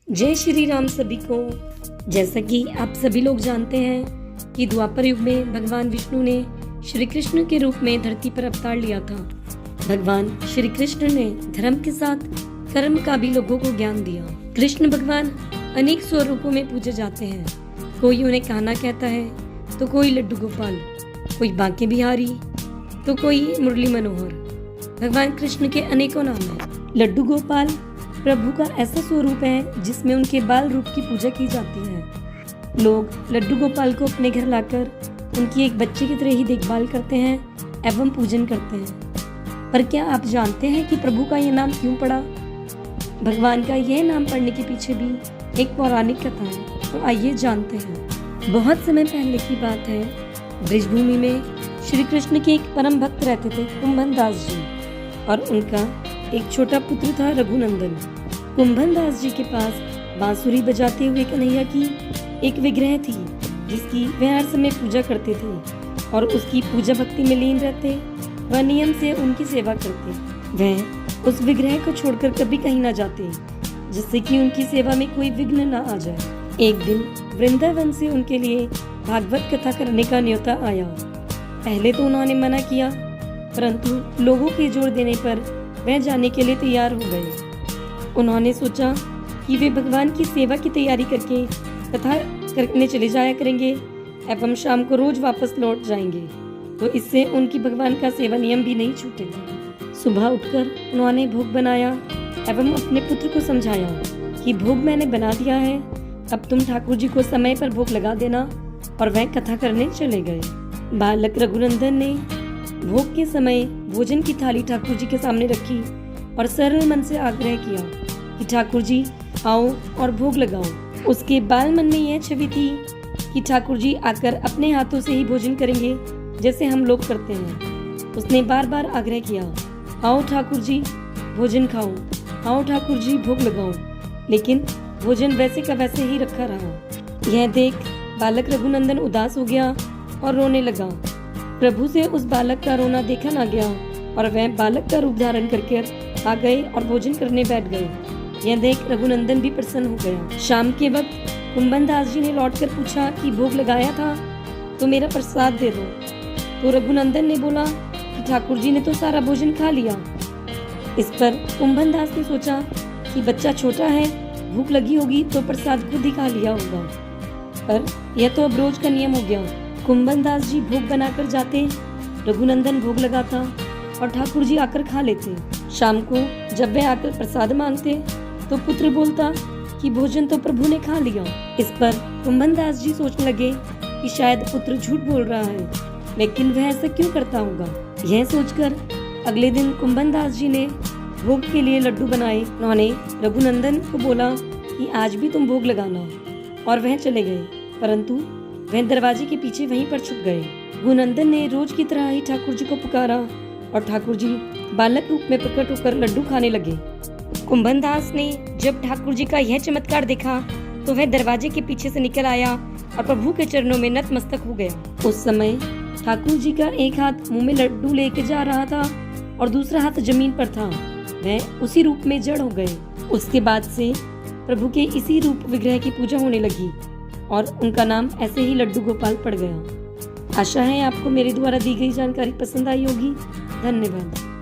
जय श्री राम सभी को। जैसा कि आप सभी लोग जानते हैं कि द्वापर युग में भगवान विष्णु ने श्री कृष्ण के रूप में धरती पर अवतार लिया था। भगवान श्री कृष्ण ने धर्म के साथ कर्म का भी लोगों को ज्ञान दिया। कृष्ण भगवान अनेक स्वरूपों में पूजे जाते हैं। कोई उन्हें कान्हा कहता है तो कोई लड्डू गोपाल, कोई बांके बिहारी तो कोई मुरली मनोहर। भगवान कृष्ण के अनेकों नाम हैं। लड्डू गोपाल प्रभु का ऐसा स्वरूप है जिसमें उनके बाल रूप की पूजा की जाती है। लोग लड्डू गोपाल को अपने घर लाकर उनकी एक बच्चे की तरह ही देखभाल करते हैं एवं पूजन करते हैं। पर क्या आप जानते हैं कि प्रभु का यह नाम क्यों पड़ा? भगवान का यह नाम पड़ने के पीछे भी एक पौराणिक कथा है, तो आइए जानते हैं। बहुत समय पहले की बात है, ब्रजभूमि में श्री कृष्ण के एक परम भक्त रहते थे, कुंभन दास जी, और उनका एक छोटा पुत्र था रघुनंदन। कुंभन दास जी के पास बांसुरी बजाते हुए कन्हैया की एक विग्रह थी जिसकी वह हर समय पूजा करते थे और उसकी पूजा भक्ति में लीन रहते व नियम से उनकी सेवा करते। वह उस विग्रह को छोड़कर कभी कहीं न जाते जिससे कि उनकी सेवा में कोई विघ्न न आ जाए। एक दिन वृंदावन से उनके लिए भागवत कथा करने का न्योता आया। पहले तो उन्होंने मना किया, परंतु लोगों के जोर देने पर वह जाने के लिए तैयार हो गए। उन्होंने सोचा कि वे भगवान की सेवा की तैयारी करके कथा करने चले जाया करेंगे एवं शाम को रोज वापस लौट जाएंगे, तो इससे उनकी भगवान का सेवा नियम भी नहीं छूटेगा। सुबह उठकर उन्होंने भोग बनाया एवं अपने पुत्र को समझाया कि भोग मैंने बना दिया है, अब तुम ठाकुर जी को समय पर भोग लगा देना, और वह कथा करने चले गए। बालक रघुनंदन ने भोग के समय भोजन की थाली ठाकुर जी के सामने रखी और सरल मन से आग्रह किया कि ठाकुर जी आओ और भोग लगाओ। उसके बाल मन में यह छवि थी कि ठाकुर जी आकर अपने हाथों से ही भोजन करेंगे जैसे हम लोग करते हैं। उसने बार बार आग्रह किया, आओ ठाकुर जी भोजन खाओ, आओ ठाकुर जी भोग लगाओ, लेकिन भोजन वैसे का वैसे ही रखा रहा। यह देख बालक रघुनंदन उदास हो गया और रोने लगा। प्रभु से उस बालक का रोना देखा ना गया और वह बालक का रूप धारण करके आ गए और भोजन करने बैठ गए। यह देख रघुनंदन भी प्रसन्न हो गया। शाम के वक्त कुंभन दास जी ने लौटकर पूछा कि भोग लगाया था तो मेरा प्रसाद दे दो। तो रघुनंदन ने बोला कि ठाकुर जी ने तो सारा भोजन खा लिया। इस पर कुंभन दास ने सोचा कि बच्चा छोटा है, भूख लगी होगी तो प्रसाद खुद ही खा लिया होगा, पर यह तो अब रोज का नियम हो गया। कुंभन दास जी भोग बनाकर जाते, रघुनंदन भोग लगाता और ठाकुर जी आकर खा लेते। शाम को जब वे आकर प्रसाद मांगते तो पुत्र बोलता कि भोजन तो प्रभु ने खा लिया। इस पर कुंभन दास जी सोचने लगे कि शायद पुत्र झूठ बोल रहा है, लेकिन वह ऐसा क्यों करता होगा। यह सोचकर अगले दिन कुंभन दास जी ने भोग के लिए लड्डू बनाए। उन्होंने रघुनंदन को बोला कि आज भी तुम भोग लगाना, और वह चले गए, परंतु वह दरवाजे के पीछे वहीं पर छुप गए। रघुनंदन ने रोज की तरह ही ठाकुर जी को पुकारा और ठाकुर जी बालक रूप में प्रकट होकर लड्डू खाने लगे। कुंभन दास ने जब ठाकुर जी का यह चमत्कार देखा तो वह दरवाजे के पीछे से निकल आया और प्रभु के चरणों में नतमस्तक हो गया। उस समय ठाकुर जी का एक हाथ मुंह में लड्डू लेके जा रहा था और दूसरा हाथ जमीन पर था। वह उसी रूप में जड़ हो गए। उसके बाद से प्रभु के इसी रूप विग्रह की पूजा होने लगी और उनका नाम ऐसे ही लड्डू गोपाल पड़ गया। आशा है आपको मेरे द्वारा दी गई जानकारी पसंद आई होगी। धन्यवाद।